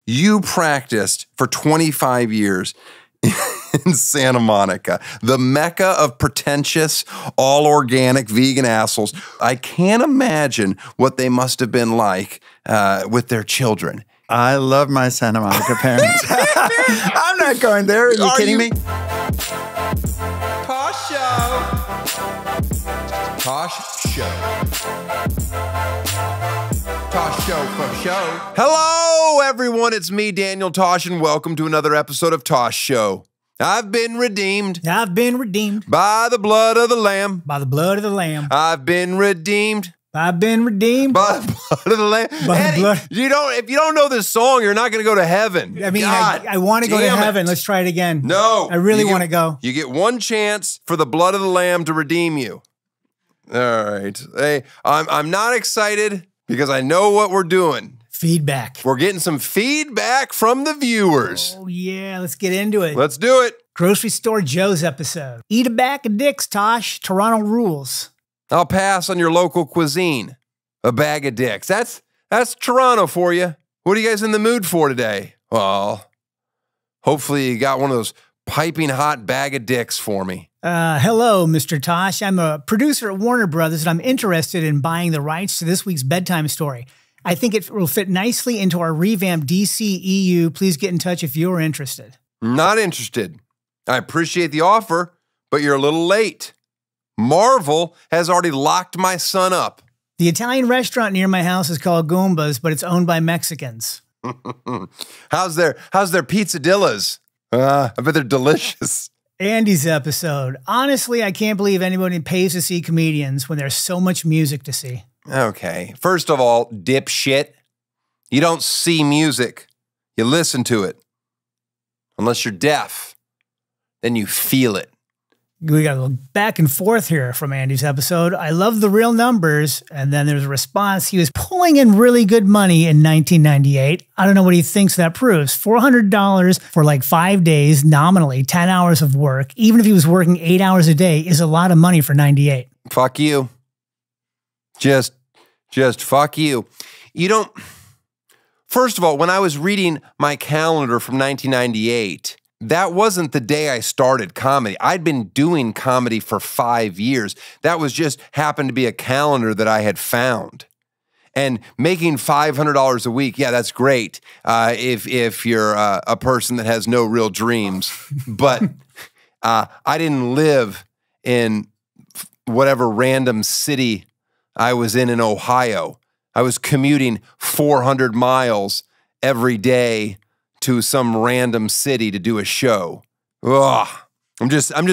You practiced for 25 years in Santa Monica, the mecca of pretentious, all-organic vegan assholes. I can't imagine what they must have been like with their children. I love my Santa Monica parents. I'm not going there. Are you kidding me? Tosh Show. Tosh Show. Tosh Show for show. Hello, everyone. It's me, Daniel Tosh, and welcome to another episode of Tosh Show. I've been redeemed. I've been redeemed. By the blood of the Lamb. By the blood of the Lamb. I've been redeemed. I've been redeemed. By the blood of the Lamb. Eddie, if you don't know this song, you're not going to go to heaven. I mean, I want to go to heaven. Let's try it again. No. I really want to go. You get one chance for the blood of the Lamb to redeem you. All right. Hey, I'm not excited because I know what we're doing. Feedback. We're getting some feedback from the viewers. Oh, yeah. Let's get into it. Let's do it. Grocery Store Joe's episode. Eat a bag of dicks, Tosh. Toronto rules. I'll pass on your local cuisine. A bag of dicks. That's Toronto for you. What are you guys in the mood for today? Well, hopefully you got one of those piping hot bag of dicks for me. Hello, Mr. Tosh. I'm a producer at Warner Brothers, and I'm interested in buying the rights to this week's bedtime story. I think it will fit nicely into our revamped DCEU. Please get in touch if you're interested. Not interested. I appreciate the offer, but you're a little late. Marvel has already locked my son up. The Italian restaurant near my house is called Goomba's, but it's owned by Mexicans. How's their pizzadillas? I bet they're delicious. Andy's episode. Honestly, I can't believe anybody pays to see comedians when there's so much music to see. Okay. First of all, dipshit, you don't see music. You listen to it. Unless you're deaf, then you feel it. We got a little back and forth here from Andy's episode. I love the real numbers. And then there's a response. He was pulling in really good money in 1998. I don't know what he thinks that proves. $400 for like 5 days, nominally 10 hours of work. Even if he was working 8 hours a day is a lot of money for 98. Fuck you. Just fuck you. You don't. First of all, when I was reading my calendar from 1998, that wasn't the day I started comedy. I'd been doing comedy for 5 years. That was just happened to be a calendar that I had found. And making $500 a week, yeah, that's great if you're a person that has no real dreams. But I didn't live in whatever random city I was in Ohio. I was commuting 400 miles every day to some random city to do a show. Ugh. I'm just like,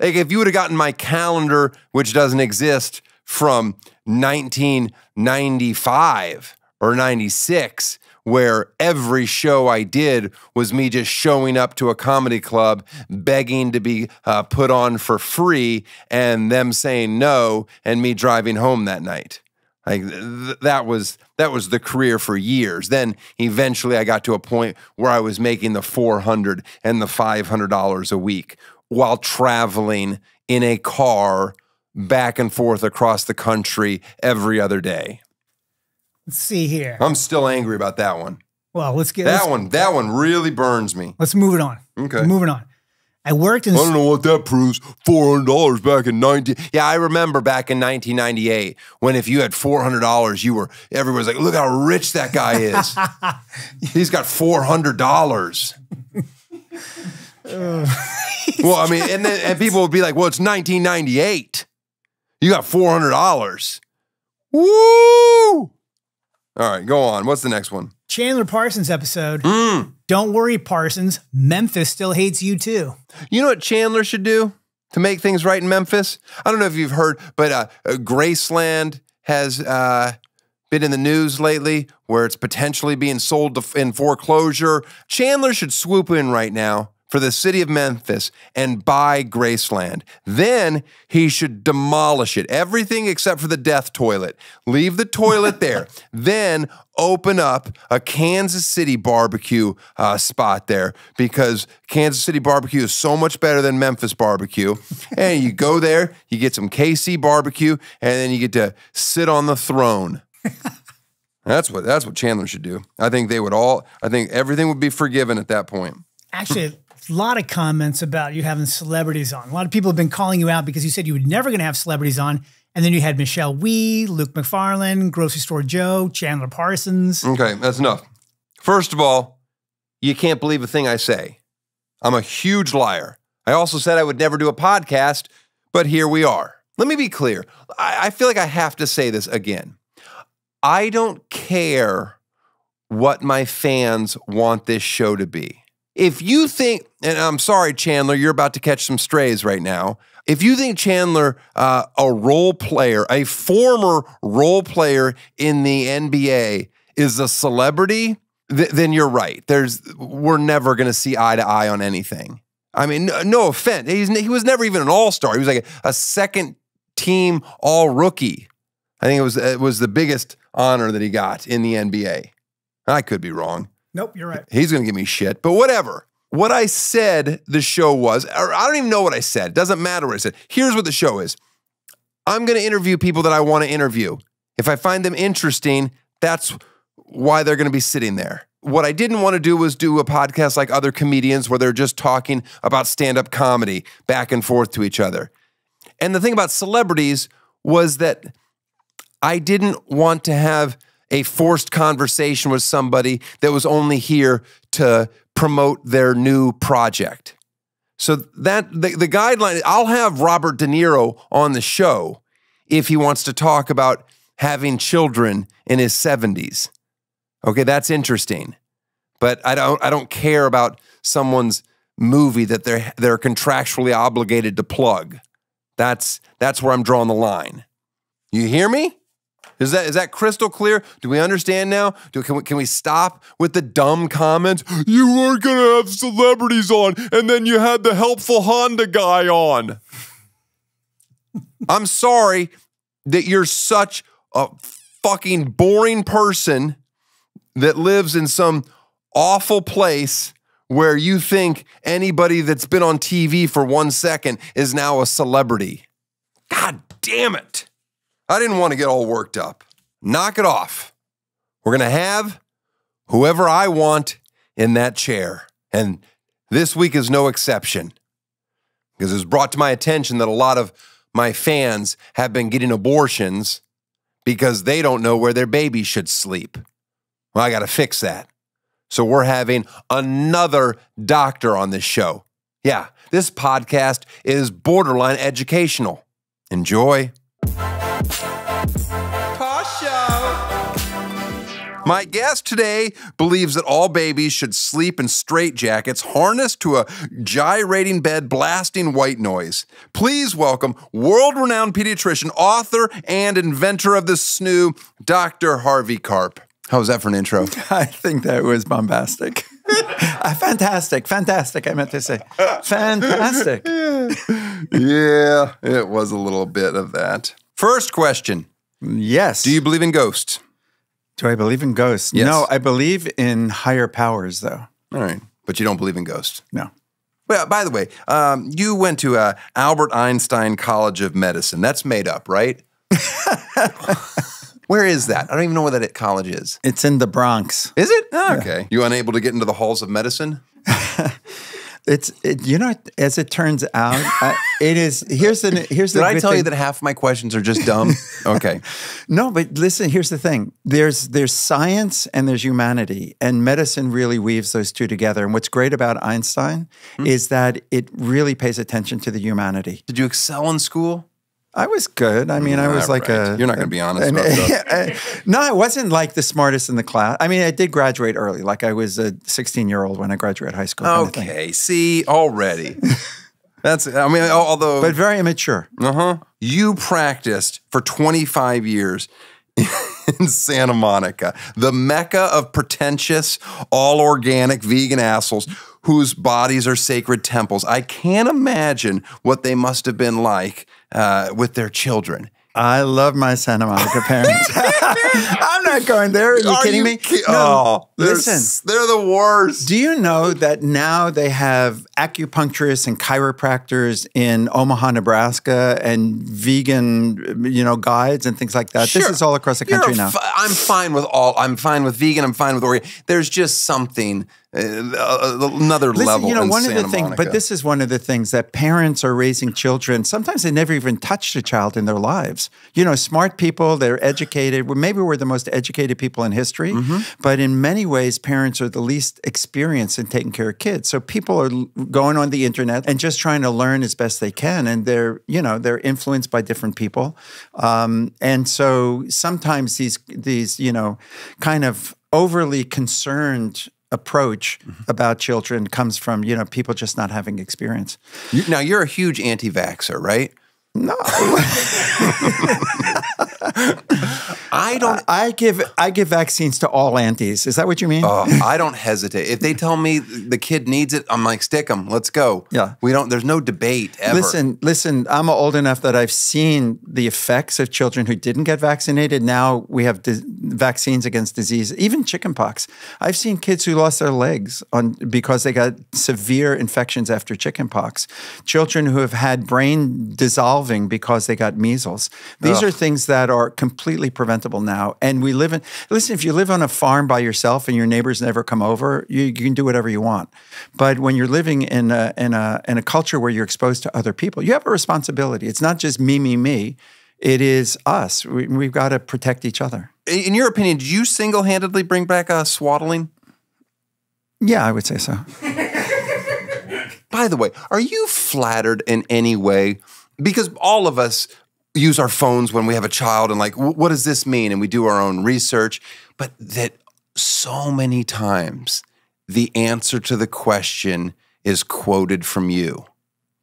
if you would have gotten my calendar, which doesn't exist, from 1995 or 96, where every show I did was me just showing up to a comedy club, begging to be put on for free, and them saying no, and me driving home that night. Like that was the career for years. Then eventually I got to a point where I was making the $400 and the $500 a week while traveling in a car back and forth across the country every other day. Let's see here. I'm still angry about that one. Well, let's get that one. That one really burns me. Let's move it on. Okay, moving on. I worked in. I don't know what that proves. $400 back in 19. Yeah, I remember back in 1998 when if you had $400, everybody's like, look how rich that guy is. He's got $400. Well, I mean, and people would be like, well, it's 1998. You got $400. Woo! All right, go on. What's the next one? Chandler Parsons episode. Don't worry, Parsons. Memphis still hates you too. You know what Chandler should do to make things right in Memphis? I don't know if you've heard, but Graceland has been in the news lately where it's potentially being sold in foreclosure. Chandler should swoop in right now for the city of Memphis and buy Graceland. Then he should demolish it. Everything except for the death toilet. Leave the toilet there. Then open up a Kansas City barbecue spot there because Kansas City barbecue is so much better than Memphis barbecue. And you go there, you get some KC barbecue, and then you get to sit on the throne. That's what Chandler should do. I think everything would be forgiven at that point. Actually, a lot of comments about you having celebrities on. A lot of people have been calling you out because you said you were never going to have celebrities on. And then you had Michelle Wee, Luke McFarlane, Grocery Store Joe, Chandler Parsons. Okay, that's enough. First of all, you can't believe a thing I say. I'm a huge liar. I also said I would never do a podcast, but here we are. Let me be clear. I feel like I have to say this again. I don't care what my fans want this show to be. If you think, and I'm sorry, Chandler, you're about to catch some strays right now. If you think Chandler, a role player, a former role player in the NBA, is a celebrity, then you're right. We're never going to see eye to eye on anything. I mean, no offense. He was never even an all-star. He was like a second-team all-rookie. I think it was the biggest honor that he got in the NBA. I could be wrong. Nope, you're right. He's going to give me shit, but whatever. What I said the show was, or I don't even know what I said. It doesn't matter what I said. Here's what the show is. I'm going to interview people that I want to interview. If I find them interesting, that's why they're going to be sitting there. What I didn't want to do was do a podcast like other comedians where they're just talking about stand-up comedy back and forth to each other. And the thing about celebrities was that I didn't want to have a forced conversation with somebody that was only here to promote their new project. So that the guideline, I'll have Robert De Niro on the show if he wants to talk about having children in his 70s. Okay, that's interesting. But I don't care about someone's movie that they're contractually obligated to plug. That's where I'm drawing the line. You hear me? Is that crystal clear? Do we understand now? Can we stop with the dumb comments? You weren't going to have celebrities on, and then you had the helpful Honda guy on. I'm sorry that you're such a fucking boring person that lives in some awful place where you think anybody that's been on TV for 1 second is now a celebrity. God damn it. I didn't want to get all worked up. Knock it off. We're going to have whoever I want in that chair. And this week is no exception. Because it was brought to my attention that a lot of my fans have been getting abortions because they don't know where their baby should sleep. Well, I got to fix that. So we're having another doctor on this show. Yeah, this podcast is borderline educational. Enjoy. Tosh Show. My guest today believes that all babies should sleep in straitjackets harnessed to a gyrating bed blasting white noise. Please welcome world-renowned pediatrician, author, and inventor of the snoo, Dr. Harvey Karp. How was that for an intro? I think that was bombastic. Fantastic, I meant to say. Fantastic. Yeah, it was a little bit of that. First question. Yes. Do you believe in ghosts? Do I believe in ghosts? Yes. No, I believe in higher powers, though. All right, but you don't believe in ghosts? No. Well, by the way, you went to Albert Einstein College of Medicine. That's made up, right? Where is that? I don't even know where that college is. It's in the Bronx. Is it? Oh, okay. You unable to get into the halls of medicine? You know, as it turns out, it is. Here's the. Did I tell you that half of my questions are just dumb? Okay. No, but listen. Here's the thing. There's science and there's humanity, and medicine really weaves those two together. And what's great about Einstein is that it really pays attention to the humanity. Did you excel in school? I was good. I mean, I was like right. You're not going to be honest about that. No, I wasn't like the smartest in the class. I mean, I did graduate early. Like I was a 16-year-old when I graduated high school. Okay, see, already. That's, I mean, although. But very immature. You practiced for 25 years in Santa Monica, the mecca of pretentious, all-organic vegan assholes whose bodies are sacred temples. I can't imagine what they must have been like with their children. I love my Santa Monica parents. I'm not going there. Are you kidding me? No, listen. They're the worst. Do you know that now they have acupuncturists and chiropractors in Omaha, Nebraska, and vegan, guides and things like that? Sure. This is all across the country now. I'm fine with I'm fine with vegan. I'm fine with organ. There's just something. Another level. One of the things, but this is one of the things that parents are raising children. Sometimes they never even touched a child in their lives. Smart people, they're educated. Maybe we're the most educated people in history, but in many ways, parents are the least experienced in taking care of kids. So people are going on the internet and just trying to learn as best they can, and they're influenced by different people, and so sometimes these kind of overly concerned approach about children comes from, people just not having experience. Now, you're a huge anti-vaxxer, right? No. I don't. I give vaccines to all aunties. Is that what you mean? I don't hesitate. If they tell me the kid needs it, I'm like, stick them. Let's go. Yeah. There's no debate ever. Listen, I'm old enough that I've seen the effects of children who didn't get vaccinated. Now we have vaccines against disease, even chickenpox. I've seen kids who lost their legs because they got severe infections after chickenpox. Children who have had brain dissolving because they got measles. These are things that are completely preventable now. And we live listen, if you live on a farm by yourself and your neighbors never come over, you can do whatever you want. But when you're living in a culture where you're exposed to other people, you have a responsibility. It's not just me, me, me. It is us. We've got to protect each other. In your opinion, did you single-handedly bring back swaddling? Yeah, I would say so. By the way, are you flattered in any way? Because all of us use our phones when we have a child and like, what does this mean? And we do our own research. But that so many times the answer to the question is quoted from you.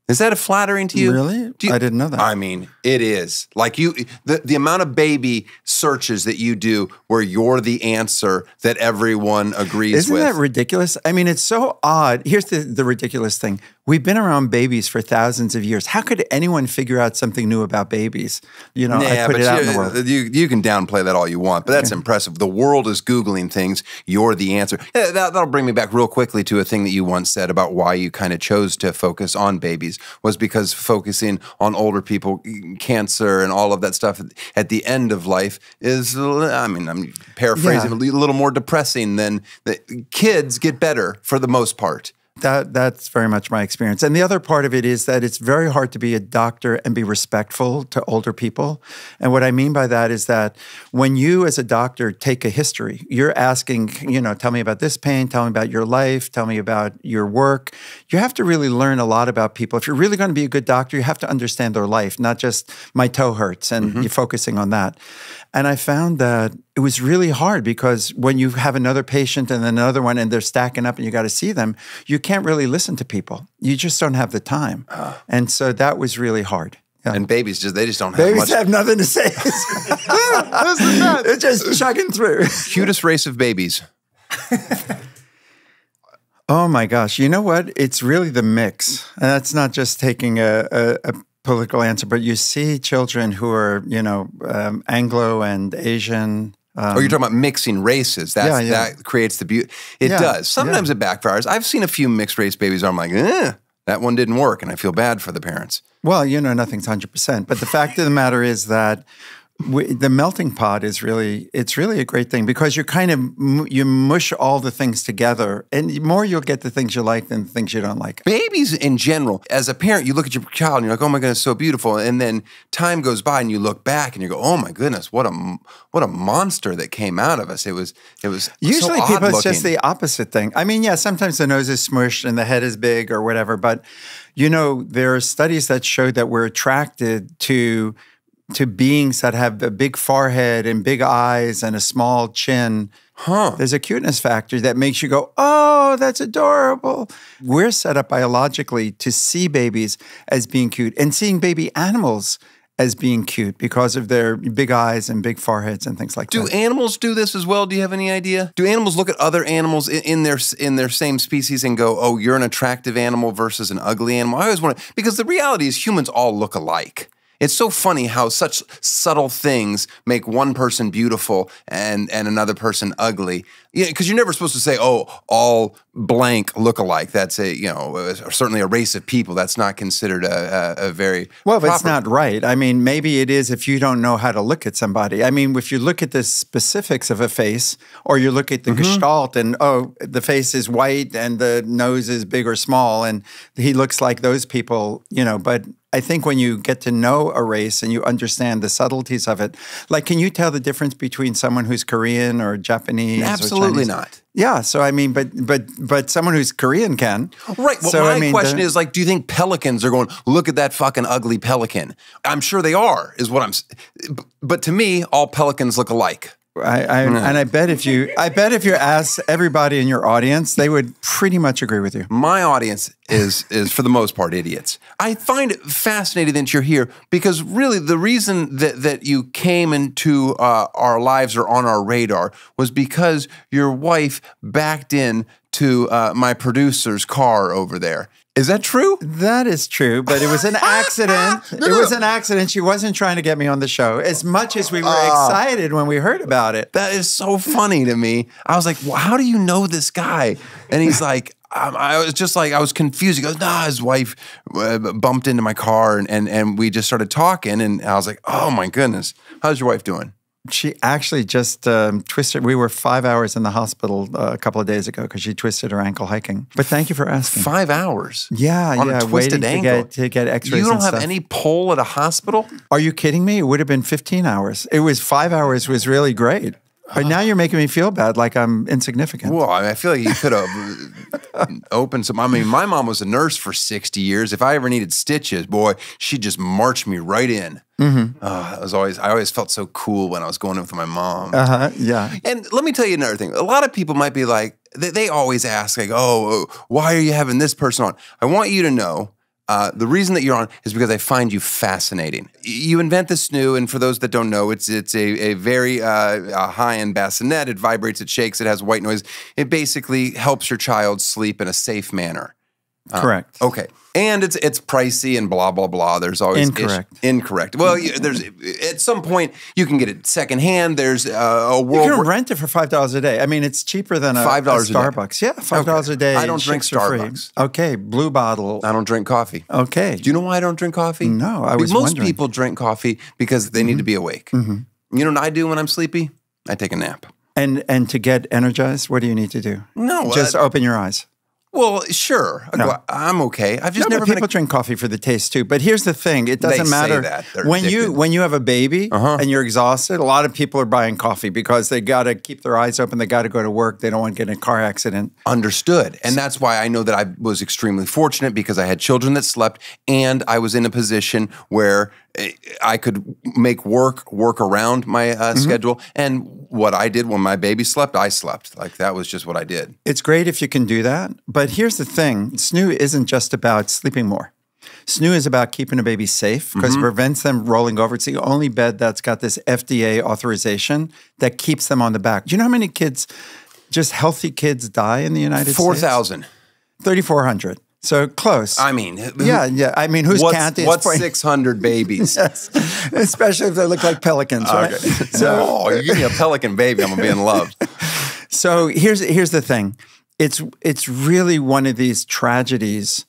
Is that flattering to you? Really? I didn't know that. I mean, it is. Like the amount of baby searches that you do where you're the answer that everyone agrees with. Isn't that ridiculous? I mean, it's so odd. Here's the ridiculous thing. We've been around babies for thousands of years. How could anyone figure out something new about babies? I put it out in the world. You can downplay that all you want, but that's impressive. The world is Googling things. You're the answer. That'll bring me back real quickly to a thing that you once said about why you kind of chose to focus on babies was because focusing on older people, cancer and all of that stuff at the end of life is, I mean, I'm paraphrasing, a little more depressing than the kids get better for the most part. That's very much my experience. And the other part of it is that it's very hard to be a doctor and be respectful to older people. And what I mean by that is that when you as a doctor take a history, you're asking, tell me about this pain, tell me about your life, tell me about your work. You have to really learn a lot about people. If you're really going to be a good doctor, you have to understand their life, not just my toe hurts and you're focusing on that. And I found that it was really hard because when you have another patient and another one and they're stacking up and you got to see them, you can't really listen to people. You just don't have the time. And so that was really hard. Yeah. And babies, they just don't have much. Babies have nothing to say. They're just chugging through. Cutest race of babies. Oh my gosh. You know what? It's really the mix. And that's not just taking a political answer, but you see children who are, Anglo and Asian. You're talking about mixing races. That creates the beauty. It does. Sometimes it backfires. I've seen a few mixed race babies where I'm like, that one didn't work, and I feel bad for the parents. Well, nothing's 100%. But the fact of the matter is that the melting pot is it's really a great thing because you mush all the things together and the more you'll get the things you like than the things you don't like. Babies in general, as a parent, you look at your child and you're like, oh my goodness, so beautiful. And then time goes by and you look back and you go, oh my goodness, what a monster that came out of us. It was usually so people, it's just the opposite thing. I mean, yeah, sometimes the nose is smushed and the head is big or whatever, but there are studies that show that we're attracted to beings that have a big forehead and big eyes and a small chin. There's a cuteness factor that makes you go, oh, that's adorable. We're set up biologically to see babies as being cute and seeing baby animals as being cute because of their big eyes and big foreheads and things like that. Do animals do this as well? Do you have any idea? Do animals look at other animals in their same species and go, oh, you're an attractive animal versus an ugly animal? I always wonder, because the reality is humans all look alike. It's so funny how such subtle things make one person beautiful and another person ugly. Yeah, because you're never supposed to say, "Oh, all blank look alike." That's certainly a race of people. That's not considered a very well. But proper. it's not right. I mean, maybe it is if you don't know how to look at somebody. I mean, if you look at the specifics of a face, or you look at the gestalt, and the face is white and the nose is big or small, and he looks like those people, But I think when you get to know a race and you understand the subtleties of it, like, can you tell the difference between someone who's Korean or Japanese? Absolutely or Chinese? not. Yeah. So I mean, but someone who's Korean can. Right. Well, so, my question is, like, do you think pelicans are going, look at that fucking ugly pelican? I'm sure they are, is what I'm. But to me, all pelicans look alike. And I bet if you ask everybody in your audience, they would pretty much agree with you. My audience is for the most part idiots. I find it fascinating that you're here because really the reason that you came into our lives or on our radar was because your wife backed in to my producer's car over there. Is that true? That is true, but it was an accident. It was an accident. She wasn't trying to get me on the show as much as we were excited when we heard about it. That is so funny to me. I was like, well, how do you know this guy? And he's like, I was just like, I was confused. He goes, nah, his wife bumped into my car and we just started talking. And I was like, oh my goodness, how's your wife doing? She actually just twisted. We were 5 hours in the hospital a couple of days ago because she twisted her ankle hiking. But thank you for asking. 5 hours? Yeah, on a twisted ankle? To get x-rays. You don't have stuff. any pull at a hospital? Are you kidding me? It would have been 15 hours. It was 5 hours was really great. But now you're making me feel bad, like I'm insignificant. Well, I feel like you could have opened some. I mean, my mom was a nurse for 60 years. If I ever needed stitches, boy, she'd just march me right in. I always felt so cool when I was going in with my mom. Yeah. And let me tell you another thing. A lot of people might be like, they always ask, like, oh, why are you having this person on? I want you to know, the reason that you're on is because I find you fascinating. You invent the snoo, and for those that don't know, it's a very high-end bassinet. It vibrates, it shakes, it has white noise. It basically helps your child sleep in a safe manner. Correct. Okay. And it's pricey and blah, blah, blah. There's always incorrect. Well, there's at some point you can get it secondhand. There's a world. You can rent it for $5 a day. I mean, it's cheaper than a Starbucks. Yeah, $5 a day. I don't drink Starbucks. Okay, blue bottle. I don't drink coffee. Okay. Do you know why I don't drink coffee? No, I was Most wondering. people drink coffee because they need to be awake. You know what I do when I'm sleepy? I take a nap. And to get energized, what do you need to do? No, just open your eyes. Well, sure. No. I'm okay. I've just never been people drink coffee for the taste too. But here's the thing: it doesn't matter when you have a baby and you're exhausted. A lot of people are buying coffee because they got to keep their eyes open. They got to go to work. They don't want to get in a car accident. Understood, and that's why I know that I was extremely fortunate because I had children that slept, and I was in a position where I could make work around my schedule. And what I did when my baby slept, I slept. Like that was just what I did. It's great if you can do that. But here's the thing. Snoo isn't just about sleeping more. Snoo is about keeping a baby safe because it prevents them rolling over. It's the only bed that's got this FDA authorization that keeps them on the back. Do you know how many kids, just healthy kids, die in the United States? 4,000. 3,400. So close. I mean, yeah. I mean, who's counting? What's 600 babies? Yes, especially if they look like pelicans, right? Okay. So, you give me a pelican baby, I'm gonna be in love. So here's the thing. It's really one of these tragedies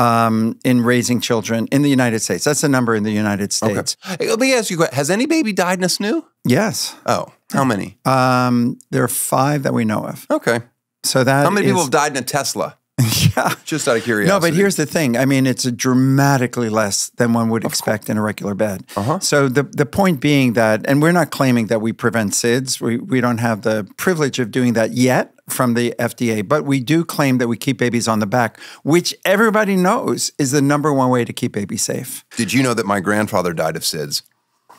in raising children in the United States. That's the number in the United States. Okay. Let me ask you, has any baby died in a snoo? Yes. Oh, how many? There are 5 that we know of. Okay. So that how many people have died in a Tesla? Yeah. Just out of curiosity. No, but here's the thing. I mean, it's dramatically less than one would expect in a regular bed. So the point being that, and we're not claiming that we prevent SIDS. We don't have the privilege of doing that yet from the FDA, but we do claim that we keep babies on the back, which everybody knows is the #1 way to keep babies safe. Did you know that my grandfather died of SIDS?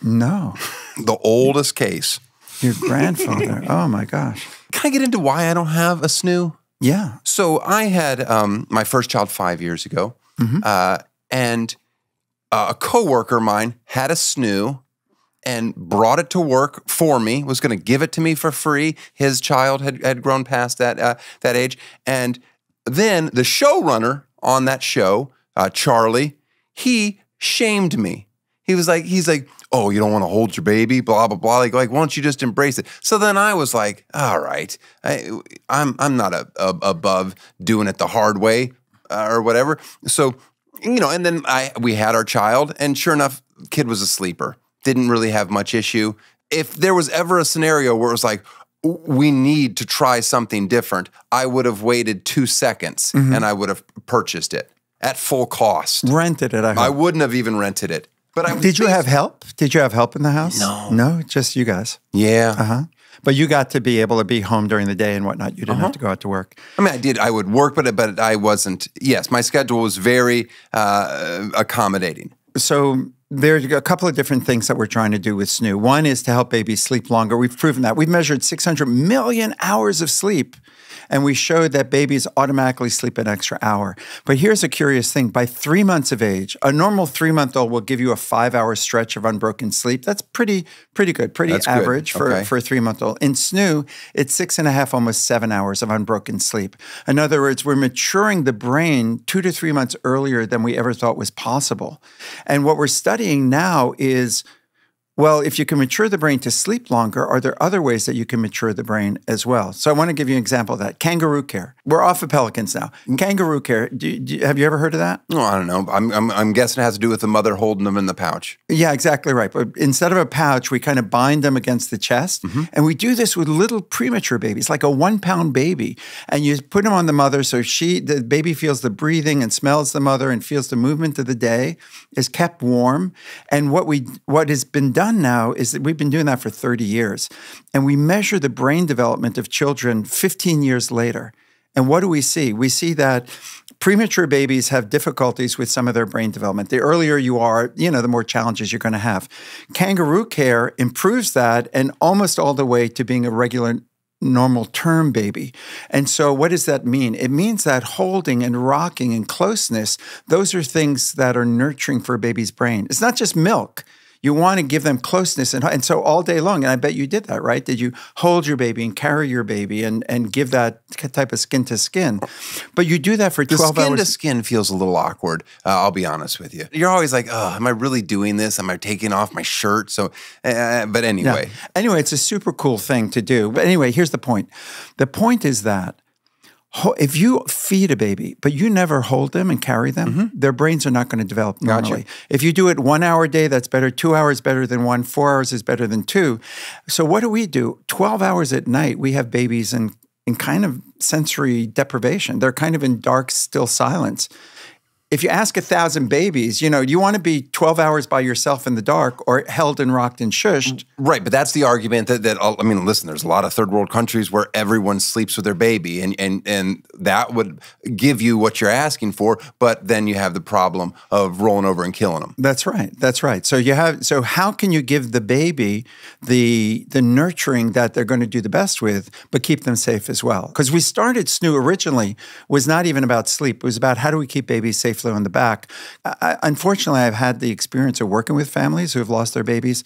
No. The oldest case. Your grandfather. Oh, my gosh. Can I get into why I don't have a snoo? Yeah. So I had my first child 5 years ago, and a coworker of mine had a snoo and brought it to work for me, was going to give it to me for free. His child had grown past that age. And then the showrunner on that show, Charlie, he shamed me. he's like, oh, you don't want to hold your baby, blah, blah, blah. Like, why don't you just embrace it? So then I was like, all right, I'm not above doing it the hard way or whatever. So, and then we had our child, and sure enough, kid was a sleeper. Didn't really have much issue. If there was ever a scenario where it was like, we need to try something different, I would have waited 2 seconds and I would have purchased it at full cost. Rented it, I hope. I wouldn't have even rented it. But Did you have help? Did you have help in the house? No. No, just you guys. Yeah. But you got to be able to be home during the day and whatnot. You didn't have to go out to work. I mean, I did. I would work, but I wasn't. Yes, my schedule was very accommodating. So there's a couple of different things that we're trying to do with SNU. One is to help babies sleep longer. We've proven that. We've measured 600 million hours of sleep, and we showed that babies automatically sleep an extra hour. But here's a curious thing. By 3 months of age, a normal 3-month-old will give you a 5-hour stretch of unbroken sleep. That's pretty good, That's average for a 3-month-old. In SNU, it's 6.5, almost 7 hours of unbroken sleep. In other words, we're maturing the brain 2 to 3 months earlier than we ever thought was possible. And what we're studying now is, well, if you can mature the brain to sleep longer, are there other ways that you can mature the brain as well? So I want to give you an example of that. Kangaroo care. We're off of pelicans now. Kangaroo care. Have you ever heard of that? Oh, I don't know. I'm guessing it has to do with the mother holding them in the pouch. Yeah, exactly right. But instead of a pouch, we kind of bind them against the chest. And we do this with little premature babies, like a 1-pound baby. And you put them on the mother so the baby feels the breathing and smells the mother and feels the movement of the day, is kept warm. And what has been done now is that we've been doing that for 30 years. And we measure the brain development of children 15 years later. And what do we see? We see that premature babies have difficulties with some of their brain development. The earlier you are, the more challenges you're going to have. Kangaroo care improves that, and almost all the way to being a regular normal term baby. And so what does that mean? It means that holding and rocking and closeness, those are things that are nurturing for a baby's brain. It's not just milk. You want to give them closeness. And so all day long, and I bet you did that, right? Did you hold your baby and carry your baby and give that type of skin to skin? But you do that for 12 hours. The skin to skin feels a little awkward, I'll be honest with you. You're always like, oh, am I really doing this? Am I taking off my shirt? So, but anyway. Yeah. Anyway, it's a super cool thing to do. But anyway, here's the point. The point is that if you feed a baby, but you never hold them and carry them, their brains are not going to develop normally. Gotcha. If you do it 1 hour a day, that's better. 2 hours better than 1. 4 hours is better than 2. So what do? 12 hours at night, we have babies in kind of sensory deprivation. They're kind of in dark, still silence. If you ask 1,000 babies, you want to be 12 hours by yourself in the dark or held and rocked and shushed. Right, but that's the argument that listen, there's a lot of third world countries where everyone sleeps with their baby, and that would give you what you're asking for, but then you have the problem of rolling over and killing them. That's right. That's right. So how can you give the baby the nurturing that they're going to do the best with, but keep them safe as well? Because we started SNU originally was not even about sleep. It was about how do we keep babies safe on the back. Unfortunately, I've had the experience of working with families who have lost their babies.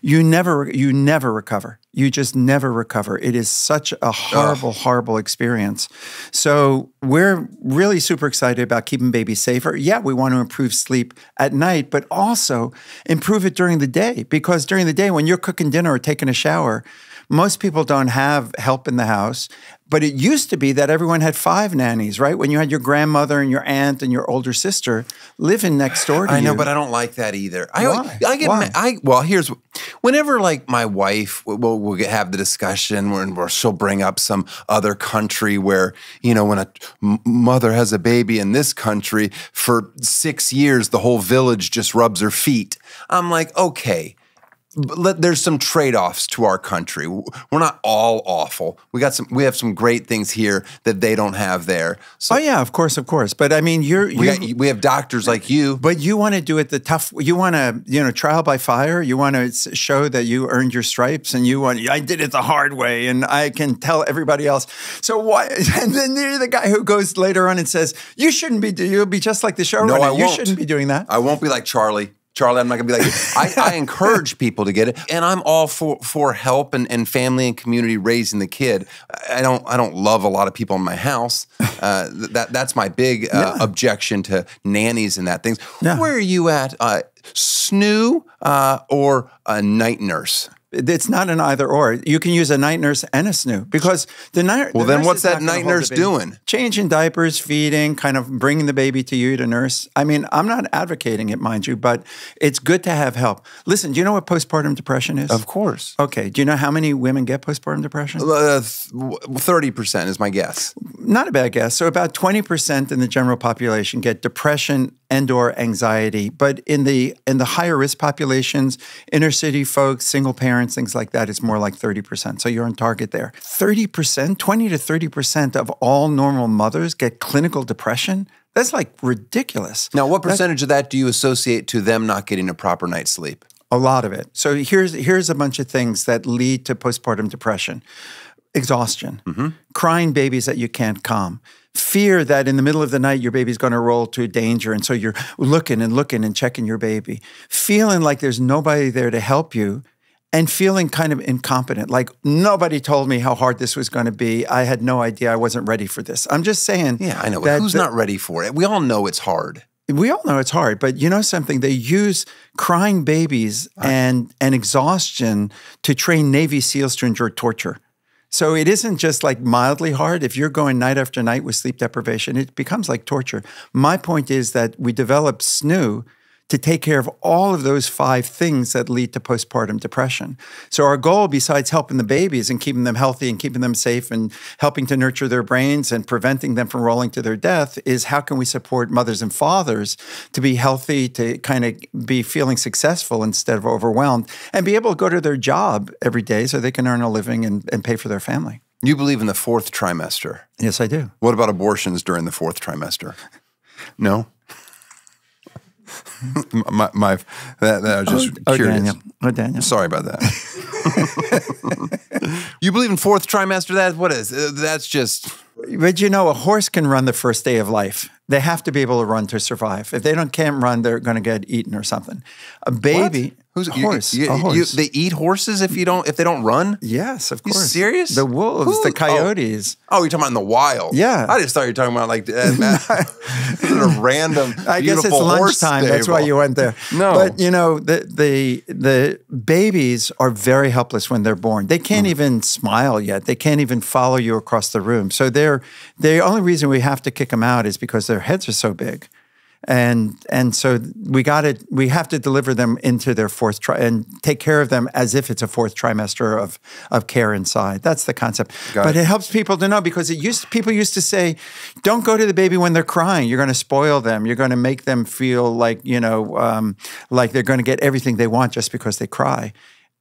You never recover. You just never recover. It is such a horrible, horrible experience. So we're really super excited about keeping babies safer. Yeah, we want to improve sleep at night, but also improve it during the day. Because during the day, when you're cooking dinner or taking a shower, most people don't have help in the house. But it used to be that everyone had 5 nannies, right? When you had your grandmother and your aunt and your older sister living next door to you. I know, but I don't like that either. Why? Whenever like my wife will have the discussion where she'll bring up some other country where, when a mother has a baby in this country for 6 years, the whole village just rubs her feet. I'm like, okay. There's some trade-offs to our country. We're not all awful. We have some great things here that they don't have there. So, oh yeah, of course. But I mean, we have doctors like you. But you want to do it the tough. You want to, trial by fire. You want to show that you earned your stripes, and I did it the hard way, and I can tell everybody else. So why? And then you're the guy who goes later on and says, "You shouldn't be. You'll be just like the showrunner. No, I won't. You shouldn't be doing that." I won't be like Charlie. Charlie, I'm not gonna be like, I encourage people to get it, and I'm all for help and family and community raising the kid. I don't love a lot of people in my house. That's my big objection to nannies and that things. Yeah. Where are you at? SNU or a night nurse? It's not an either or. You can use a night nurse and a SNU because the night. Well, then what's that night nurse doing? Changing diapers, feeding, kind of bringing the baby to you to nurse. I mean, I'm not advocating it, mind you, but it's good to have help. Listen, do you know what postpartum depression is? Of course. Okay. Do you know how many women get postpartum depression? 30% is my guess. Not a bad guess. So about 20% in the general population get depression and/or anxiety. But in the higher risk populations, inner city folks, single parents, things like that, it's more like 30%. So you're on target there. 30%, 20 to 30% of all normal mothers get clinical depression. That's like ridiculous. Now, what percentage of that do you associate to them not getting a proper night's sleep? A lot of it. So here's a bunch of things that lead to postpartum depression. Exhaustion, crying babies that you can't calm, fear that in the middle of the night your baby's going to roll to danger, and so you're looking and checking your baby, feeling like there's nobody there to help you, and feeling kind of incompetent, like nobody told me how hard this was going to be. I had no idea. I wasn't ready for this. I'm just saying. Yeah, I know. But who's not ready for it? We all know it's hard. We all know it's hard, but you know something? They use crying babies and exhaustion to train Navy SEALs to endure torture. So it isn't just like mildly hard. If you're going night after night with sleep deprivation, it becomes like torture. My point is that we developed SNU to take care of all of those 5 things that lead to postpartum depression. So our goal, besides helping the babies and keeping them healthy and keeping them safe and helping to nurture their brains and preventing them from rolling to their death, is how can we support mothers and fathers to be healthy, to kind of be feeling successful instead of overwhelmed, and be able to go to their job every day so they can earn a living and pay for their family. You believe in the 4th trimester? Yes, I do. What about abortions during the 4th trimester? No? that I was just curious. Daniel. Sorry about that. You believe in 4th trimester? What is? That's just. But you know, a horse can run the first day of life. They have to be able to run to survive. If they can't run, they're going to get eaten or something. A baby. What? Who's a horse? A horse. They eat horses if they don't run? Yes, of course. You serious? The wolves, the coyotes. Oh, you're talking about in the wild? Yeah. I just thought you were talking about like a random. I guess it's lunchtime. That's why you went there. No, but you know the babies are very helpless when they're born. They can't even smile yet. They can't even follow you across the room. So the only reason we have to kick them out is because their heads are so big. And so we have to deliver them into their 4th and take care of them as if it's a 4th trimester of care inside. That's the concept. But it helps people to know, because people used to say, don't go to the baby when they're crying. You're going to spoil them. You're going to make them feel like, like they're going to get everything they want just because they cry.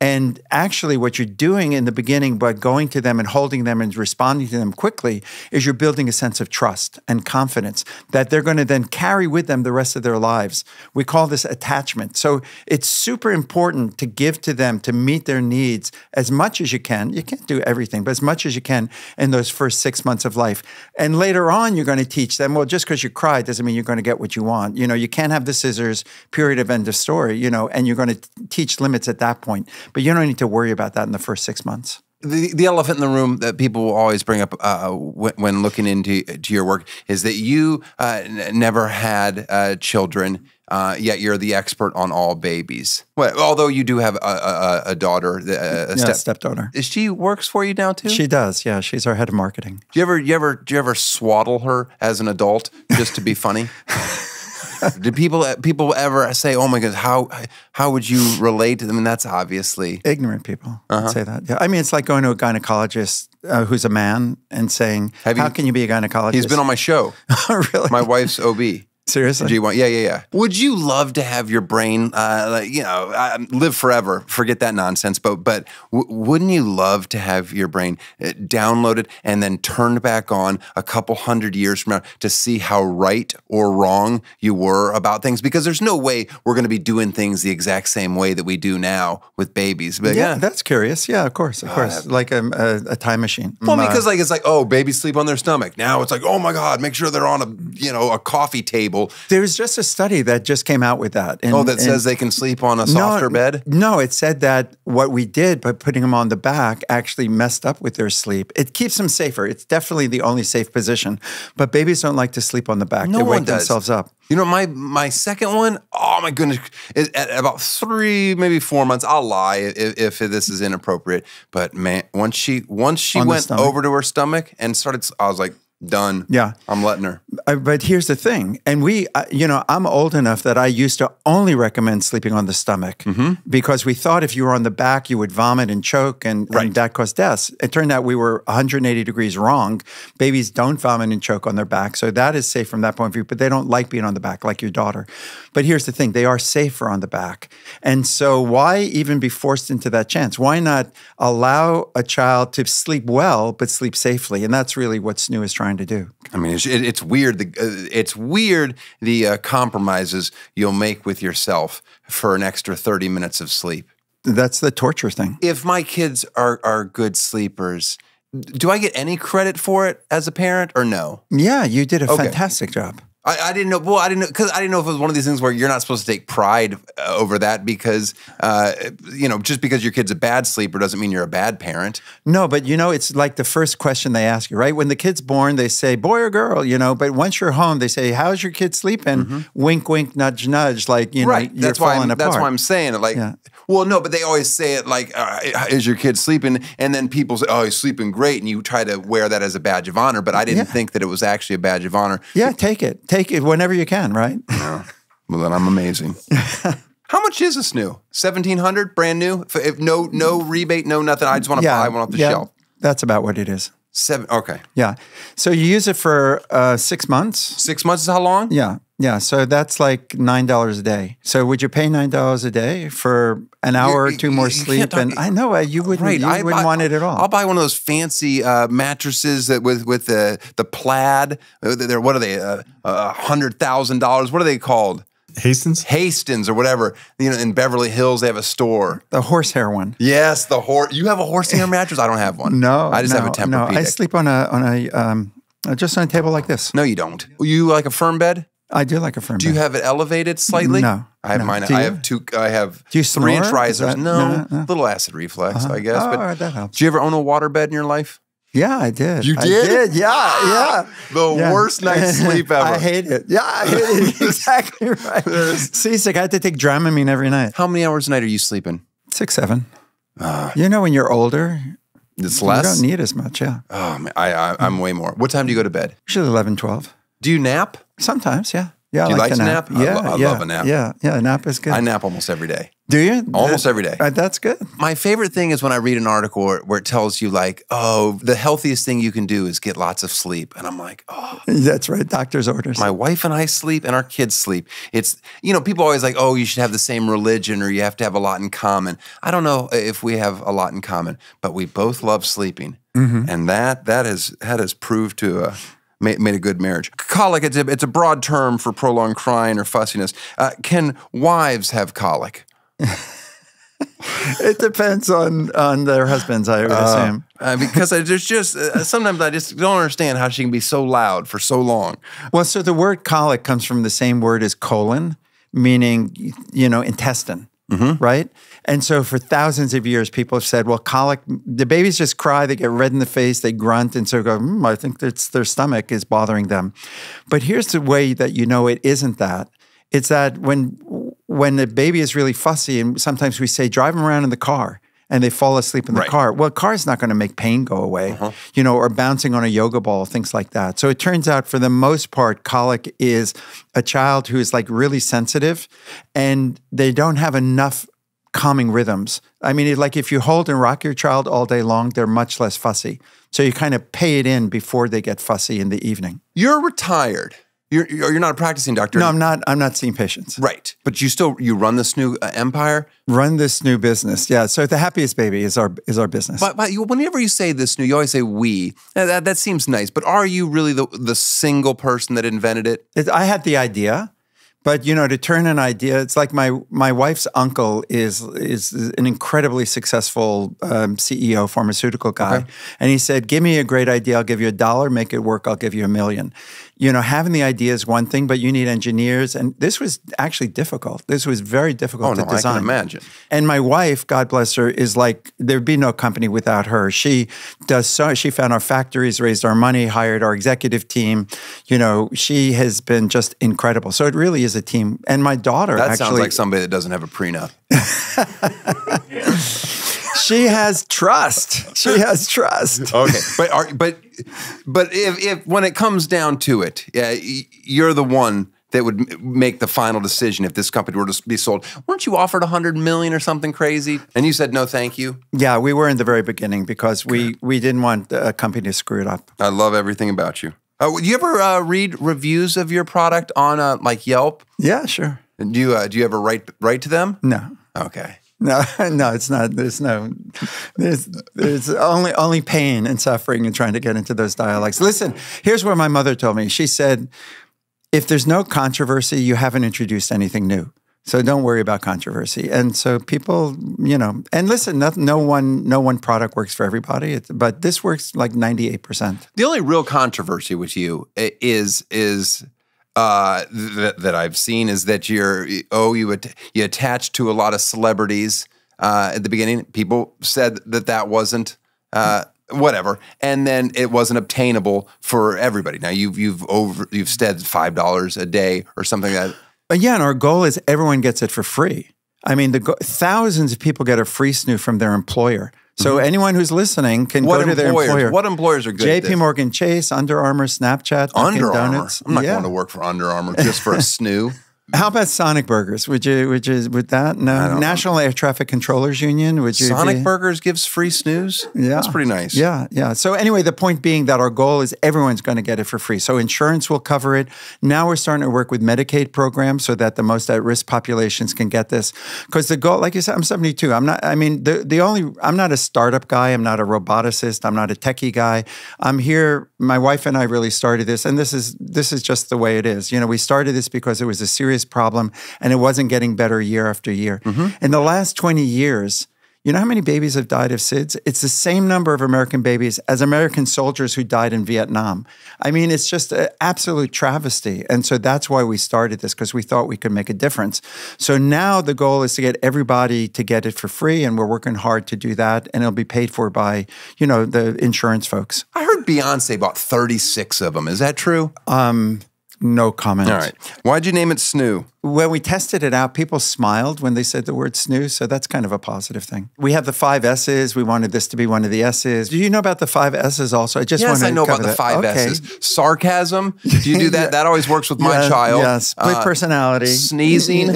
And actually what you're doing in the beginning by going to them and holding them and responding to them quickly is you're building a sense of trust and confidence that they're going to then carry with them the rest of their lives. We call this attachment. So it's super important to give to them, to meet their needs as much as you can. You can't do everything, but as much as you can in those first 6 months of life. And later on, you're going to teach them, well, just because you cry doesn't mean you're going to get what you want. You can't have the scissors, period of end of story, and you're going to teach limits at that point. But you don't need to worry about that in the first 6 months. The elephant in the room that people will always bring up when looking into your work is that you never had children, yet you're the expert on all babies. Well, although you do have a daughter, a stepdaughter. She works for you now too? She does. Yeah, she's our head of marketing. Do you ever swaddle her as an adult just to be funny? Did people ever say, "Oh my goodness, how would you relate to them?" And that's obviously ignorant people would say that. Yeah, I mean, it's like going to a gynecologist who's a man and saying, "How can you be a gynecologist?" He's been on my show. Really? My wife's OB. Seriously? G1. Yeah. Would you love to have your brain, live forever? Forget that nonsense. But wouldn't you love to have your brain downloaded and then turned back on a couple 100 years from now to see how right or wrong you were about things? Because there's no way we're going to be doing things the exact same way that we do now with babies. But yeah, that's curious. Yeah, of course. Like a time machine. Well, because it's like, oh, babies sleep on their stomach. Now it's like, oh my God, make sure they're on a coffee table. There's just a study that just came out with that. That says they can sleep on a softer bed? No, it said that what we did by putting them on the back actually messed up with their sleep. It keeps them safer. It's definitely the only safe position. But babies don't like to sleep on the back. No they one wake does. themselves up. My second one, oh my goodness, at about 3, maybe 4 months, I'll lie if this is inappropriate. But man, once she went over to her stomach and started, I was like, done. Yeah. I'm letting her. But here's the thing. And I'm old enough that I used to only recommend sleeping on the stomach because we thought if you were on the back, you would vomit and choke and that caused deaths. It turned out we were 180 degrees wrong. Babies don't vomit and choke on their back. So that is safe from that point of view, but they don't like being on the back like your daughter. But here's the thing. They are safer on the back. And so why even be forced into that chance? Why not allow a child to sleep well, but sleep safely? And that's really what SNU is trying to do. I mean, it's weird. It's weird the compromises you'll make with yourself for an extra 30 minutes of sleep. That's the torture thing. If my kids are good sleepers, do I get any credit for it as a parent or no? Yeah, you did a fantastic job. I didn't know. Well, I didn't know because I didn't know if it was one of these things where you're not supposed to take pride over that because, just because your kid's a bad sleeper doesn't mean you're a bad parent. No, but it's like the first question they ask you, right? When the kid's born, they say boy or girl, but once you're home, they say, "How's your kid sleeping?" Wink, wink, nudge, nudge, like right. You're falling apart. That's why I'm saying it. Like, well, no, but they always say it like, "Is your kid sleeping?" And then people say, "Oh, he's sleeping great," and you try to wear that as a badge of honor. But I didn't think that it was actually a badge of honor. Yeah, take it whenever you can, right? Well, then I'm amazing. How much is this new? $1,700, brand new? If no rebate, no nothing. I just want to buy one off the shelf. That's about what it is. Okay. Yeah. So you use it for 6 months. 6 months is how long? Yeah. Yeah. So that's like $9 a day. So would you pay $9 a day for an hour or two more sleep? And I know you wouldn't. Right. You wouldn't want it at all. I'll buy one of those fancy mattresses that with the plaid. What are they? $100,000. What are they called? Hastings or whatever. In Beverly Hills, they have a store. The horsehair one. Yes, the horse. You have a horsehair mattress? I don't have one. No, I just have a Tempur-Pedic. No, I sleep on a just on a table like this. No, you don't. You like a firm bed? I do like a firm bed. Do you have it elevated slightly? No. I have mine. I have two. I have do you 3-inch risers. No. Little acid reflux, I guess. But that helps. Do you ever own a water bed in your life? Yeah, I did. You did? I did. Yeah. The worst night's sleep ever. I hate it. Yeah, I hate it. Exactly right. Seasick. I had to take Dramamine every night. How many hours a night are you sleeping? 6, 7. When you're older, it's less. You don't need as much. Yeah. Oh man, I'm way more. What time do you go to bed? Usually 11, 12. Do you nap? Sometimes, yeah. Yeah, do you like to nap? Yeah, I love a nap. Yeah, a nap is good. I nap almost every day. Do you? Almost every day. That's good. My favorite thing is when I read an article where it tells you like, oh, the healthiest thing you can do is get lots of sleep. And I'm like, oh. That's right, doctor's orders. My wife and I sleep and our kids sleep. It's, people always like, oh, you should have the same religion or you have to have a lot in common. I don't know if we have a lot in common, but we both love sleeping. And that has proved to made a good marriage. Colic, it's a broad term for prolonged crying or fussiness. Can wives have colic? It depends on their husbands, I would assume. Because there's just sometimes I just don't understand how she can be so loud for so long. Well, so the word colic comes from the same word as colon, meaning intestine. Right? And so for thousands of years, people have said, well, colic, the babies just cry, they get red in the face, they grunt, and so go, I think their stomach is bothering them. But here's the way that it isn't that. It's that when the baby is really fussy, and sometimes we say, drive them around in the car, and they fall asleep in the car. Well, a car is not going to make pain go away, or bouncing on a yoga ball, things like that. So it turns out for the most part, colic is a child who is like really sensitive and they don't have enough calming rhythms. I mean, like if you hold and rock your child all day long, they're much less fussy. So you kind of pay it in before they get fussy in the evening. You're retired. You're not a practicing doctor. No, I'm not. I'm not seeing patients. Right, but you run this new empire. Run this new business. Yeah. So the happiest baby is our business. But whenever you say this new, you always say we. That seems nice. But are you really the single person that invented it? I had the idea, But to turn an idea, it's like my wife's uncle is an incredibly successful CEO, pharmaceutical guy, Okay. and he said, "Give me a great idea, I'll give you $1. Make it work, I'll give you $1 million." Having the idea is one thing, but you need engineers, and this was actually difficult. This was very difficult to design. I can imagine. And my wife, God bless her, is like, there'd be no company without her. She found our factories, raised our money, hired our executive team. She has been just incredible. So it really is a team. And my daughter That sounds like somebody that doesn't have a prenup. She has trust. She has trust. Okay, but if when it comes down to it, you're the one that would make the final decision if this company were to be sold. Weren't you offered $100 million or something crazy? And you said no, thank you. Yeah, we were in the very beginning because we didn't want a company to screw it up. I love everything about you. Do you ever read reviews of your product on like Yelp? Yeah, sure. And do you ever write to them? No. Okay. No, it's not. There's only pain and suffering in trying to get into those dialogues. Listen, here's what my mother told me. She said, if there's no controversy, you haven't introduced anything new. So don't worry about controversy. And so people, and listen, no one product works for everybody, but this works like 98%. The only real controversy with you is that I've seen is that you attach to a lot of celebrities at the beginning. People said that wasn't whatever, and then it wasn't obtainable for everybody. Now you've said $5 a day or something like that. Yeah, and our goal is everyone gets it for free. I mean, thousands of people get a free snoo from their employer. So anyone who's listening can go to their employer. What employers are good at this? JP Morgan Chase, Under Armour, Snapchat, Dunkin' Donuts. I'm not going to work for Under Armour just for a snoo. How about Sonic Burgers? Would that? No. National Air Traffic Controllers Union? Would you? Sonic Burgers gives free snooze? Yeah. That's pretty nice. Yeah. So anyway, the point being that our goal is everyone's going to get it for free. So insurance will cover it. Now we're starting to work with Medicaid programs so that the most at-risk populations can get this. Because the goal, like you said, I'm 72. I'm not a startup guy. I'm not a roboticist. I'm not a techie guy. I'm here. My wife and I really started this, and this is just the way it is. We started this because it was a serious problem and it wasn't getting better year after year. In the last 20 years, you know how many babies have died of SIDS? It's the same number of American babies as American soldiers who died in Vietnam. I mean, it's just an absolute travesty. And so that's why we started this, because we thought we could make a difference. So now the goal is to get everybody to get it for free, and we're working hard to do that, and it'll be paid for by, the insurance folks. I heard Beyonce bought 36 of them. Is that true? No comment. All right. Why'd you name it Snoo? When we tested it out, people smiled when they said the word snoo, so that's kind of a positive thing. We have the 5 S's. We wanted this to be one of the S's. Do you know about the 5 S's also? Yes, I know about the 5 S's. Sarcasm. Do you do that? That always works with my child. Yeah, split personality. Sneezing.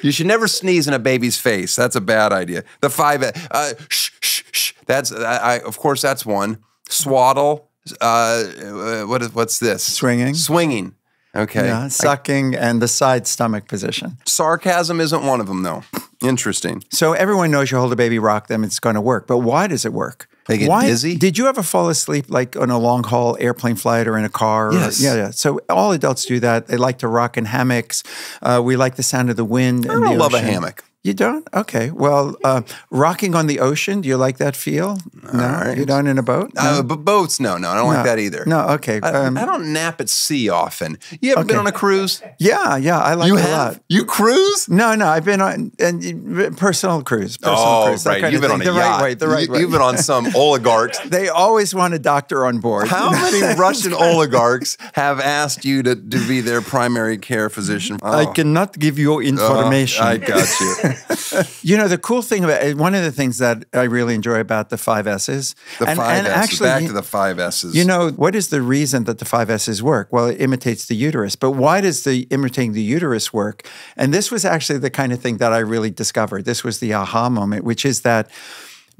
You should never sneeze in a baby's face. That's a bad idea. The 5 shh, shh, shh. Of course, that's one. Swaddle. What's this? Swinging. Okay. Yeah, sucking and the side stomach position. Sarcasm isn't one of them, though. Interesting. So everyone knows you hold a baby, rock them, it's going to work. But why does it work? They get dizzy? Did you ever fall asleep like on a long haul airplane flight or in a car? Yes. Yeah. So all adults do that. They like to rock in hammocks. We like the sound of the wind. I don't love a hammock. You don't? Okay. Well, rocking on the ocean, do you like that feel? No? Right. You don't in a boat? No? But boats, no, I don't like that either. No, okay. I don't nap at sea often. You ever been on a cruise? Yeah, I like it a lot. You cruise? No, I've been on personal cruise. Right. You've been on a yacht. The right way. You've been on some oligarchs. They always want a doctor on board. How many Russian oligarchs have asked you to be their primary care physician? I cannot give you information. I got you. The cool thing about one of the things that I really enjoy about the 5 S's. Actually, back to the 5 S's. What is the reason that the 5 S's work? Well, it imitates the uterus. But why does the imitating the uterus work? And this was actually the kind of thing that I really discovered. This was the aha moment, which is that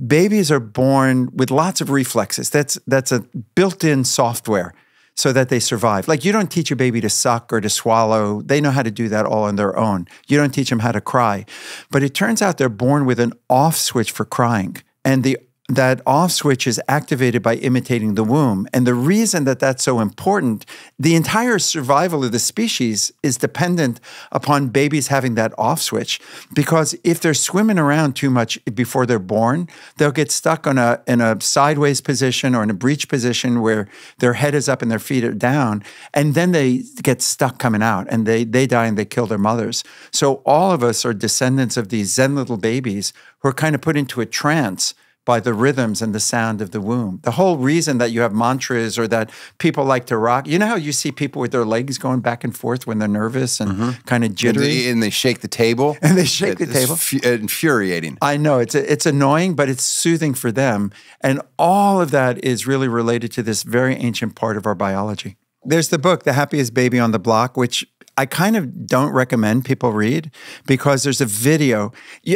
babies are born with lots of reflexes. That's a built-in software so that they survive. Like, you don't teach a baby to suck or to swallow. They know how to do that all on their own. You don't teach them how to cry. But it turns out they're born with an off switch for crying. And the that off switch is activated by imitating the womb. And the reason that that's so important, the entire survival of the species is dependent upon babies having that off switch. Because if they're swimming around too much before they're born, they'll get stuck in a sideways position or in a breech position where their head is up and their feet are down. And then they get stuck coming out and they die and they kill their mothers. So all of us are descendants of these Zen little babies who are kind of put into a trance by the rhythms and the sound of the womb. The whole reason that you have mantras or that people like to rock, you know how you see people with their legs going back and forth when they're nervous and kind of jittery? And they shake the table. And they shake the table. Infuriating. I know. It's annoying, but it's soothing for them. And all of that is really related to this very ancient part of our biology. There's the book, The Happiest Baby on the Block, which I kind of don't recommend people read because there's a video.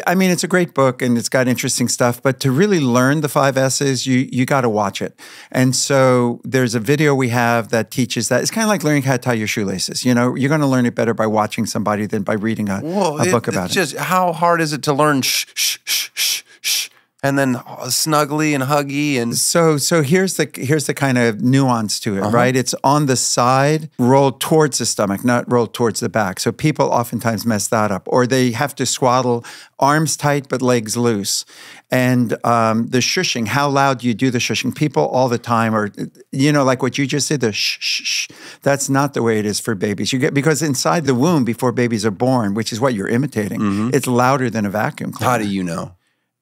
I mean, it's a great book and it's got interesting stuff, but to really learn the 5 S's, you got to watch it. And so there's a video we have that teaches that. It's kind of like learning how to tie your shoelaces. You know, you're going to learn it better by watching somebody than by reading a book about it. Just how hard is it to learn shh, shh, shh, shh, shh, and then snuggly and huggy and so here's the kind of nuance to it, right? It's on the side, rolled towards the stomach, not rolled towards the back. So people oftentimes mess that up, or they have to swaddle arms tight but legs loose. And the shushing, how loud you do the shushing, people all the time are, you know, like what you just did, the shh, shh, shh. That's not the way it is for babies. Because inside the womb, before babies are born, which is what you're imitating, it's louder than a vacuum cleaner. How do you know?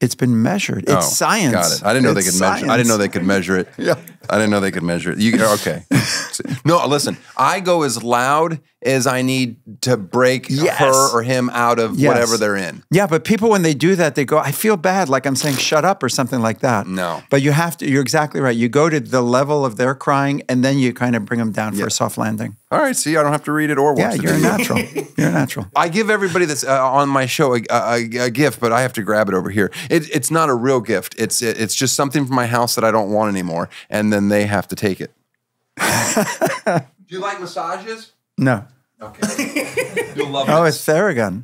It's been measured. It's science. Got it. I didn't know they could measure. I didn't know they could measure it. Yeah. I didn't know they could measure it. Okay. No, listen. I go as loud as I need to break her or him out of whatever they're in. Yeah, but people, when they do that, they go, I feel bad, like I'm saying shut up or something like that. No. But you have to, you're exactly right. You go to the level of their crying and then you kind of bring them down for a soft landing. All right, see, I don't have to read it or watch it. Yeah, you're a natural. You're a natural. I give everybody that's on my show a gift, but I have to grab it over here. It's not a real gift. It's just something from my house that I don't want anymore, and then they have to take it. Do you like massages? No. Okay. You'll love Oh, this. it's Theragun.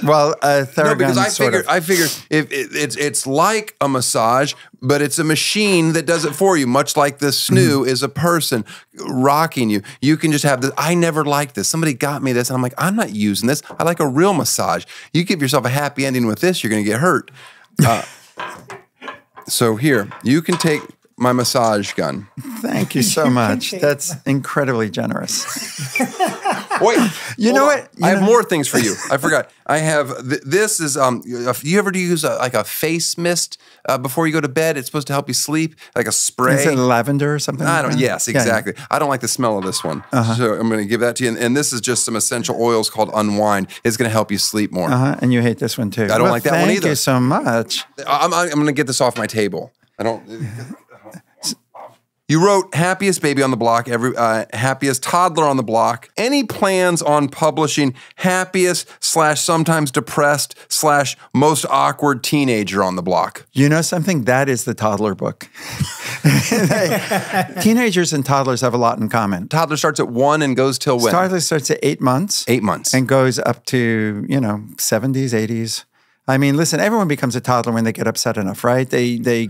Well, Theragun. No, because I figure if it's like a massage, but it's a machine that does it for you, much like the snoo is a person rocking you. You can just have this. I never liked this. Somebody got me this, and I'm like, I'm not using this. I like a real massage. You give yourself a happy ending with this, you're going to get hurt. So here, you can take my massage gun. Thank you so much. That's incredibly generous. Wait, you know what? I have more things for you. I forgot. I have, this is, you ever use like a face mist before you go to bed? It's supposed to help you sleep, like a spray. Is it lavender or something? I don't, yes, exactly. Yeah. I don't like the smell of this one. So I'm going to give that to you. And this is just some essential oils called Unwind. It's going to help you sleep more. And you hate this one too. I don't like that one either. Thank you so much. I'm going to get this off my table. I don't... You wrote happiest baby on the block, happiest toddler on the block. Any plans on publishing happiest / sometimes depressed / most awkward teenager on the block? You know something? That is the toddler book. Teenagers and toddlers have a lot in common. Toddler starts at 1 and goes till when? Toddler starts at 8 months. 8 months. And goes up to, 70s, 80s. I mean, listen, everyone becomes a toddler when they get upset enough, right? They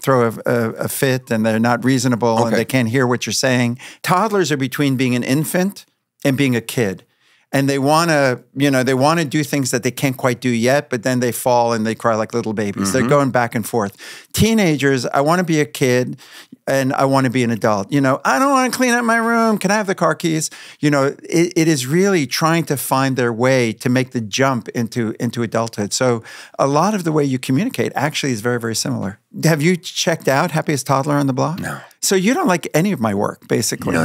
throw a fit and they're not reasonable and they can't hear what you're saying. Toddlers are between being an infant and being a kid. And they want to, they want to do things that they can't quite do yet, but then they fall and they cry like little babies. They're going back and forth. Teenagers, I want to be a kid and I want to be an adult. I don't want to clean up my room. Can I have the car keys? It is really trying to find their way to make the jump into adulthood. So a lot of the way you communicate actually is very, very similar. Have you checked out Happiest Toddler on the Block? No. So you don't like any of my work, basically. No.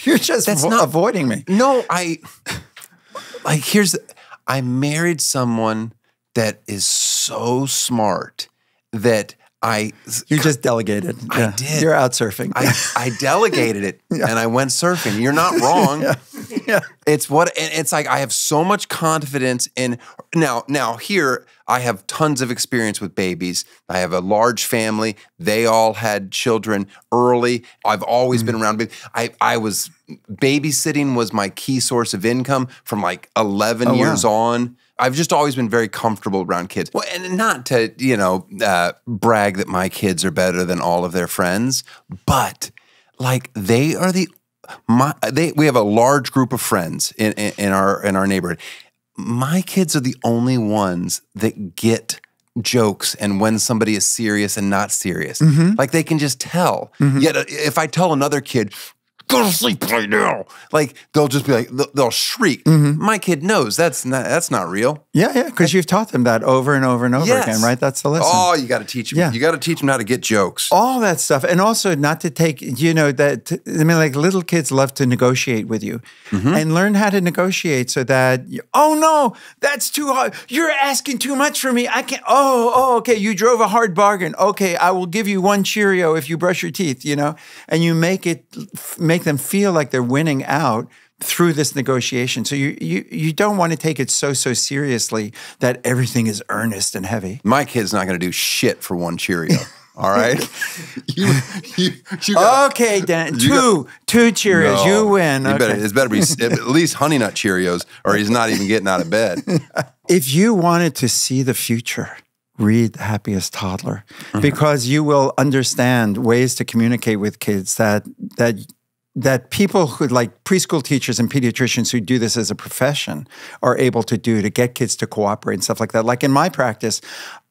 You're just avoiding me. No, I married someone that is so smart that You just delegated. I did. You're out surfing. I delegated it and I went surfing. You're not wrong. Yeah. It's like I have so much confidence in now here I have tons of experience with babies. I have a large family. They all had children early. I've always been around babies. I was babysitting was my key source of income from like 11 years on. I've just always been very comfortable around kids. Well, and not to, brag that my kids are better than all of their friends, but like we have a large group of friends in our neighborhood. My kids are the only ones that get jokes and when somebody is serious and not serious. Like they can just tell. Yet if I tell another kid, go to sleep right now, like they'll just be like, they'll shriek. My kid knows that's not real. Yeah, because you've taught them that over and over and over again, right? That's the lesson. Oh, you got to teach them. Yeah. You got to teach them how to get jokes. All that stuff. And also not to take, like little kids love to negotiate with you and learn how to negotiate so that, oh no, that's too hard. You're asking too much for me. I can't, okay, you drove a hard bargain. Okay, I will give you one Cheerio if you brush your teeth, and you make them feel like they're winning out through this negotiation. So you don't want to take it so seriously that everything is earnest and heavy. My kid's not going to do shit for one Cheerio. All right. Okay, Dan. Two Cheerios. No, you win. It better be at least Honey Nut Cheerios, or he's not even getting out of bed. If you wanted to see the future, read The Happiest Toddler, because you will understand ways to communicate with kids that people who, like preschool teachers and pediatricians who do this as a profession, are able to do to get kids to cooperate and stuff like that. Like in my practice,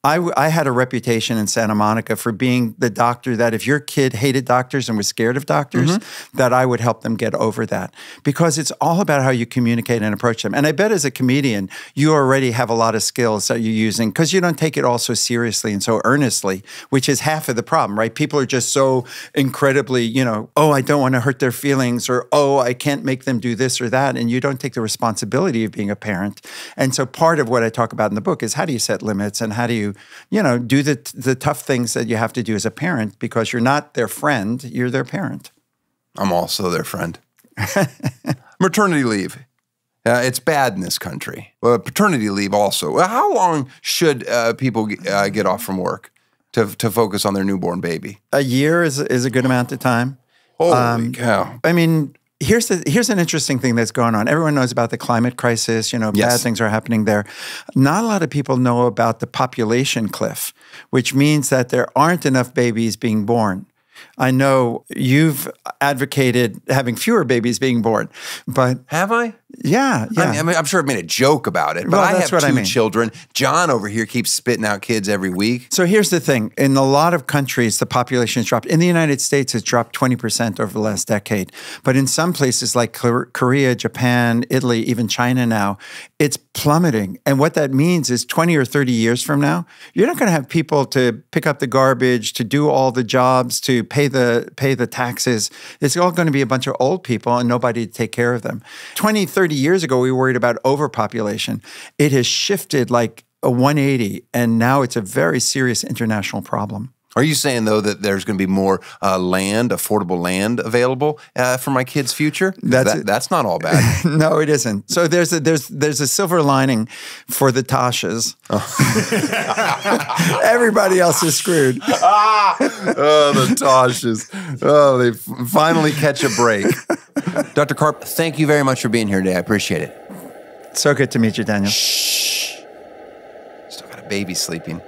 I had a reputation in Santa Monica for being the doctor that if your kid hated doctors and was scared of doctors, that I would help them get over that. Because it's all about how you communicate and approach them. And I bet as a comedian, you already have a lot of skills that you're using because you don't take it all so seriously and so earnestly, which is half of the problem, right? People are just so incredibly, I don't want to hurt their feelings, or, I can't make them do this or that. And you don't take the responsibility of being a parent. And so part of what I talk about in the book is how do you set limits and how do you do the tough things that you have to do as a parent, because you're not their friend, you're their parent. I'm also their friend. Maternity leave. It's bad in this country. Paternity leave also. How long should people get off from work to focus on their newborn baby? A year is a good amount of time. Holy cow. I mean, here's an interesting thing that's going on. Everyone knows about the climate crisis. Bad things are happening there. Not a lot of people know about the population cliff, which means that there aren't enough babies being born. I know you've advocated having fewer babies being born, but have I? Yeah. I mean, I'm sure I've made a joke about it, but I have two children. John over here keeps spitting out kids every week. So here's the thing. In a lot of countries, the population has dropped. In the United States, it's dropped 20% over the last decade. But in some places like Korea, Japan, Italy, even China now, it's plummeting. And what that means is 20 or 30 years from now, you're not going to have people to pick up the garbage, to do all the jobs, to pay the taxes. It's all going to be a bunch of old people and nobody to take care of them. 20, 30 years ago, we were worried about overpopulation. It has shifted like a 180, and now it's a very serious international problem. Are you saying, though, that there's going to be more affordable land available for my kids' future? That's not all bad. No, it isn't. So there's a silver lining for the Toshes. Everybody else is screwed. The Toshes. Oh, they finally catch a break. Dr. Karp, thank you very much for being here today. I appreciate it. So good to meet you, Daniel. Shh. Still got a baby sleeping.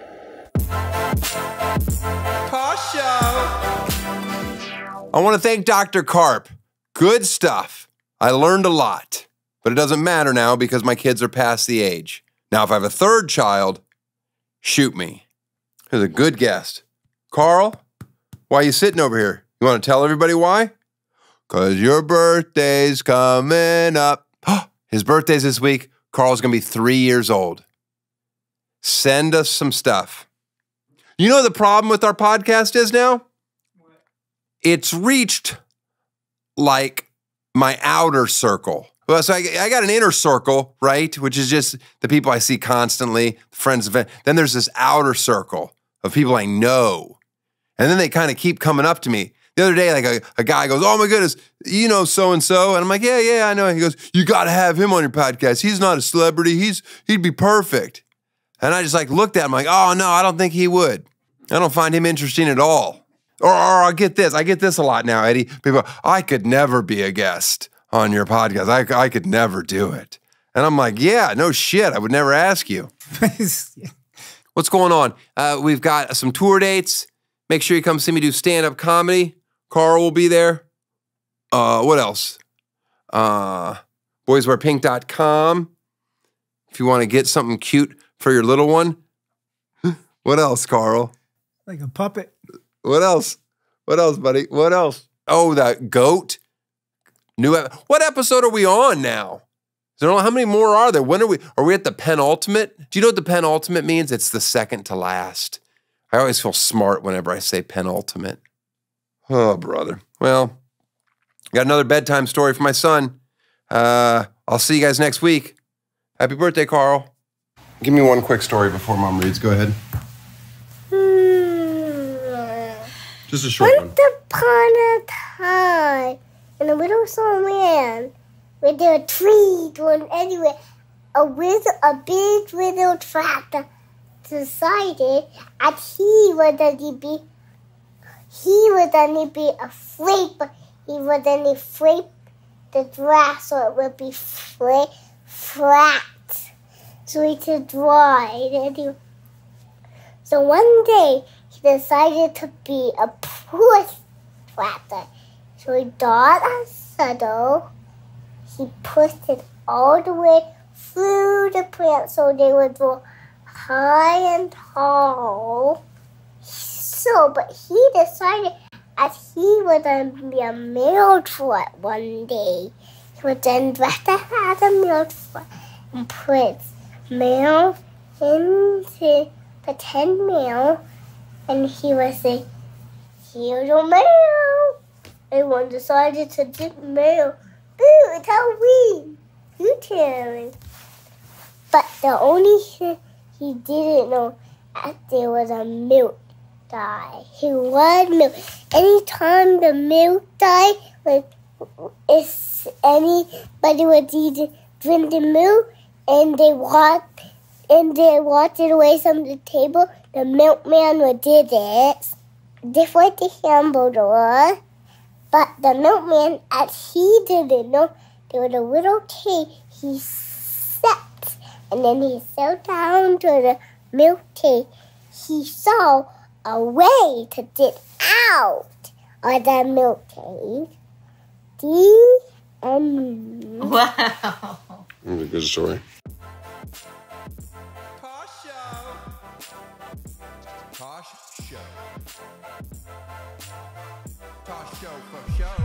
Tosh Show. I want to thank Dr. Karp. Good stuff. I learned a lot, but it doesn't matter now because my kids are past the age. Now, if I have a third child, shoot me. Here's a good guest. Carl, why are you sitting over here? You want to tell everybody why? Because your birthday's coming up. His birthday's this week. Carl's going to be 3 years old. Send us some stuff. You know what the problem with our podcast is now? What? It's reached like my outer circle. Well, so I got an inner circle, right? Which is just the people I see constantly, friends. Then there's this outer circle of people I know. And then they kind of keep coming up to me. The other day, like a guy goes, oh my goodness, you know so-and-so? And I'm like, yeah, I know. He goes, you got to have him on your podcast. He's not a celebrity. He'd be perfect. And I just like looked at him like, oh no, I don't think he would. I don't find him interesting at all. Or I get this a lot now, Eddie. People, I could never be a guest on your podcast. I could never do it. And I'm like, yeah, no shit. I would never ask you. What's going on? We've got some tour dates. Make sure you come see me do stand-up comedy. Carl will be there. What else? Boyswearpink.com. If you want to get something cute for your little one. What else, Carl? Like a puppet. What else? What else, buddy? What else? Oh, that goat. What episode are we on now? How many more are there? When are we at the penultimate? Do you know what the penultimate means? It's the second to last. I always feel smart whenever I say penultimate. Oh, brother. Well, got another bedtime story for my son. I'll see you guys next week. Happy birthday, Carl. Give me one quick story before Mom reads. Go ahead. Just a short one. Once upon a time, in a little small land, where there were trees going everywhere, a big wizard tractor decided that he was only be afraid, but he was only afraid the grass so it would be flat. So he could ride. So one day, he decided to be a push tractor. So he got a saddle. He pushed it all the way through the plant so they would go high and tall. But he decided that he would be a mail truck one day. He would then dress as a mail truck and put mail into pretend mail, and he would say, here's your mail. Everyone decided to get mail. Boo, it's Halloween. You tell me. But the only thing he didn't know that there was a milk die. He was milk. Anytime the milk died, if anybody would drink the milk and they walked it away from the table, the milkman would did it. Different the hamburger. But the milkman, as he didn't know, there was a little cave. He sat, and then he sat down to the milk cave. He saw a way to get out of the milk cave. The end. Wow. That's a good story. Tosh Show. Tosh Show for show.